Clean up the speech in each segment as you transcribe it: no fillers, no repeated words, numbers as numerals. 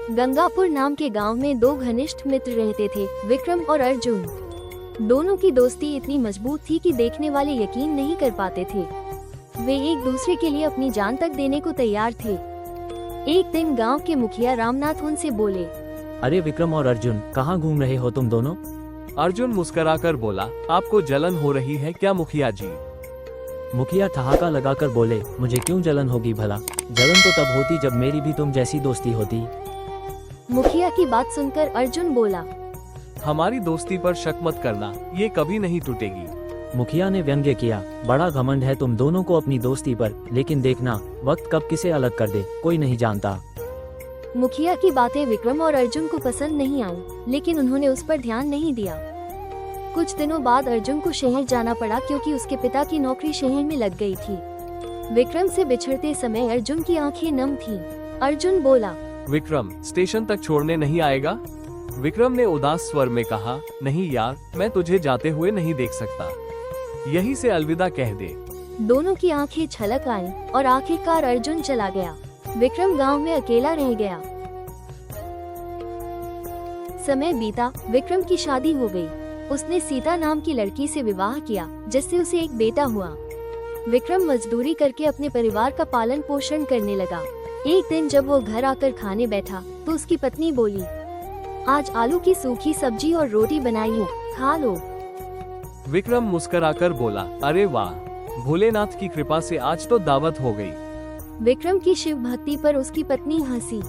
गंगापुर नाम के गांव में दो घनिष्ठ मित्र रहते थे, विक्रम और अर्जुन। दोनों की दोस्ती इतनी मजबूत थी कि देखने वाले यकीन नहीं कर पाते थे। वे एक दूसरे के लिए अपनी जान तक देने को तैयार थे। एक दिन गांव के मुखिया रामनाथ उनसे बोले, अरे विक्रम और अर्जुन, कहाँ घूम रहे हो तुम दोनों? अर्जुन मुस्कुराकर बोला, आपको जलन हो रही है क्या मुखिया जी? मुखिया ठहाका लगाकर बोले, मुझे क्यों जलन होगी भला? जलन तो तब होती जब मेरी भी तुम जैसी दोस्ती होती। मुखिया की बात सुनकर अर्जुन बोला, हमारी दोस्ती पर शक मत करना, ये कभी नहीं टूटेगी। मुखिया ने व्यंग्य किया, बड़ा घमंड है तुम दोनों को अपनी दोस्ती पर, लेकिन देखना वक्त कब किसे अलग कर दे कोई नहीं जानता। मुखिया की बातें विक्रम और अर्जुन को पसंद नहीं आई, लेकिन उन्होंने उस पर ध्यान नहीं दिया। कुछ दिनों बाद अर्जुन को शहर जाना पड़ा क्योंकि उसके पिता की नौकरी शहर में लग गई थी। विक्रम से बिछड़ते समय अर्जुन की आंखें नम थीं। अर्जुन बोला, विक्रम स्टेशन तक छोड़ने नहीं आएगा? विक्रम ने उदास स्वर में कहा, नहीं यार, मैं तुझे जाते हुए नहीं देख सकता, यहीं से अलविदा कह दे। दोनों की आंखें छलक आईं और आखिरकार अर्जुन चला गया। विक्रम गांव में अकेला रह गया। समय बीता, विक्रम की शादी हो गई। उसने सीता नाम की लड़की से विवाह किया, जिससे उसे एक बेटा हुआ। विक्रम मजदूरी करके अपने परिवार का पालन पोषण करने लगा। एक दिन जब वो घर आकर खाने बैठा तो उसकी पत्नी बोली, आज आलू की सूखी सब्जी और रोटी बनाई है, खा लो। विक्रम मुस्कुराकर बोला, अरे वाह, भोलेनाथ की कृपा से आज तो दावत हो गई। विक्रम की शिव भक्ति पर उसकी पत्नी हंसी।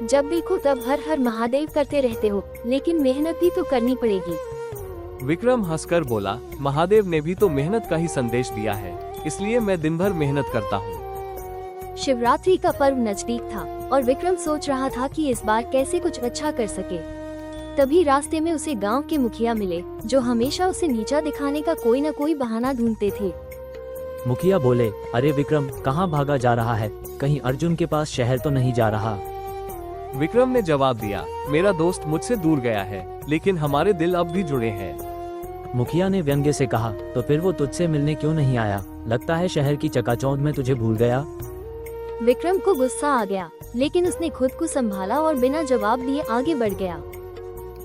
जब देखो तब हर हर महादेव करते रहते हो, लेकिन मेहनत भी तो करनी पड़ेगी। विक्रम हंसकर बोला, महादेव ने भी तो मेहनत का ही संदेश दिया है, इसलिए मैं दिन भर मेहनत करता हूँ। शिवरात्रि का पर्व नजदीक था और विक्रम सोच रहा था कि इस बार कैसे कुछ अच्छा कर सके। तभी रास्ते में उसे गांव के मुखिया मिले, जो हमेशा उसे नीचा दिखाने का कोई न कोई बहाना ढूंढते थे। मुखिया बोले, अरे विक्रम, कहाँ भागा जा रहा है? कहीं अर्जुन के पास शहर तो नहीं जा रहा? विक्रम ने जवाब दिया, मेरा दोस्त मुझसे दूर गया है, लेकिन हमारे दिल अब भी जुड़े हैं। मुखिया ने व्यंग्य से कहा, तो फिर वो तुझसे मिलने क्यों नहीं आया? लगता है शहर की चकाचौंध में तुझे भूल गया। विक्रम को गुस्सा आ गया, लेकिन उसने खुद को संभाला और बिना जवाब दिए आगे बढ़ गया।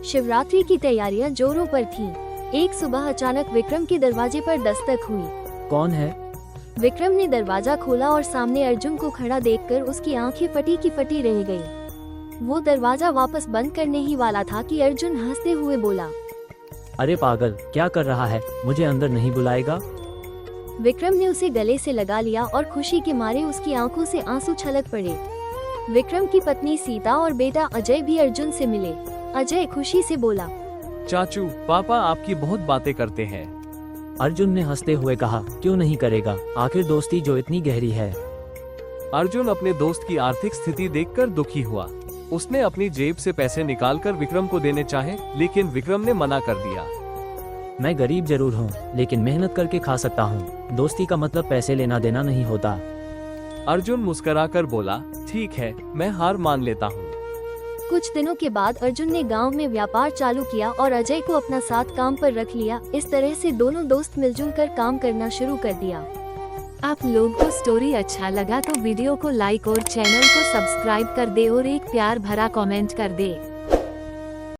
शिवरात्रि की तैयारियां जोरों पर थीं। एक सुबह अचानक विक्रम के दरवाजे पर दस्तक हुई। कौन है? विक्रम ने दरवाजा खोला और सामने अर्जुन को खड़ा देखकर उसकी आंखें फटी की फटी रह गईं। वो दरवाजा वापस बंद करने ही वाला था कि अर्जुन हंसते हुए बोला, अरे पागल, क्या कर रहा है? मुझे अंदर नहीं बुलाएगा? विक्रम ने उसे गले से लगा लिया और खुशी के मारे उसकी आंखों से आंसू छलक पड़े। विक्रम की पत्नी सीता और बेटा अजय भी अर्जुन से मिले। अजय खुशी से बोला, चाचू, पापा आपकी बहुत बातें करते हैं। अर्जुन ने हंसते हुए कहा, क्यों नहीं करेगा, आखिर दोस्ती जो इतनी गहरी है। अर्जुन अपने दोस्त की आर्थिक स्थिति देखकर दुखी हुआ। उसने अपनी जेब से पैसे निकालकर विक्रम को देने चाहे, लेकिन विक्रम ने मना कर दिया। मैं गरीब जरूर हूँ, लेकिन मेहनत करके खा सकता हूँ। दोस्ती का मतलब पैसे लेना देना नहीं होता। अर्जुन मुस्कुराकर बोला, ठीक है, मैं हार मान लेता हूँ। कुछ दिनों के बाद अर्जुन ने गांव में व्यापार चालू किया और अजय को अपना साथ काम पर रख लिया। इस तरह से दोनों दोस्त मिलजुल कर काम करना शुरू कर दिया। आप लोगों को स्टोरी अच्छा लगा तो वीडियो को लाइक और चैनल को सब्सक्राइब कर दे और एक प्यार भरा कमेंट कर दे।